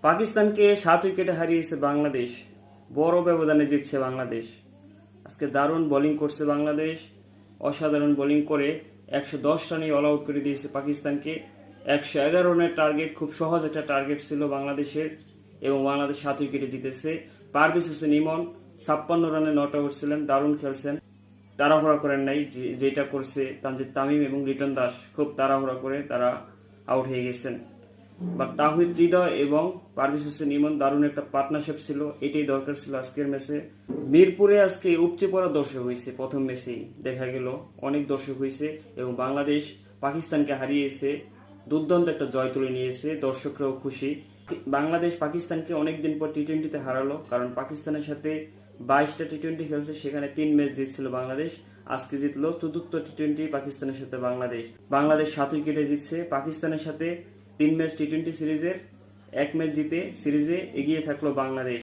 পাকিস্তানকে 7 উইকেটে হারিয়েছে বাংলাদেশ। বড় ব্যবধানে জিতছে বাংলাদেশ। আজকে দারুণ বোলিং করছে বাংলাদেশ। অসাধারণ বোলিং করে 110 রানে অল আউট করে দিয়েছে পাকিস্তানকে। 111 রানের টার্গেট, খুব সহজ একটা টার্গেট ছিল বাংলাদেশের, এবং বাংলাদেশ 7 উইকেটে জিতেছে। পারভেজ হোসেন ইমন 56 রানে নট আউট ছিলেন, দারুণ খেলছেন, তাড়াহুড়া করেন নাই। যেটা করছে তানজিদ তামিম এবং লিটন দাস, খুব তাড়াহুড়া করে তারা আউট হয়ে গেছেন। বাট তাহিদ হৃদয় এবং পারভেজ হোসেন ইমন দারুণ একটা পার্টনারশিপ ছিল, এটাই দরকার ছিল আজকের ম্যাচে। মিরপুরে আজকে উপচে পড়া দর্শক হয়েছে, প্রথম ম্যাচেই দেখা গেল অনেক দর্শক হয়েছে, এবং বাংলাদেশ পাকিস্তানকে হারিয়েছে, দুর্দান্ত একটা জয় তুলে নিয়েছে, দর্শকরাও খুশি। বাংলাদেশ পাকিস্তানকে অনেকদিন পর টি-20তে হারালো, কারণ পাকিস্তানের সাথে 22টা টি-20 খেলছে, সেখানে 3 ম্যাচ জিতছিল বাংলাদেশ। আজকে জিতলো চতুর্থ টি-20 পাকিস্তানের সাথে বাংলাদেশ। বাংলাদেশ 7 উইকেটে জিতছে পাকিস্তানের সাথে। 3 ম্যাচ টি-20 সিরিজের 1 ম্যাচ জিতে সিরিজে এগিয়ে থাকলো বাংলাদেশ।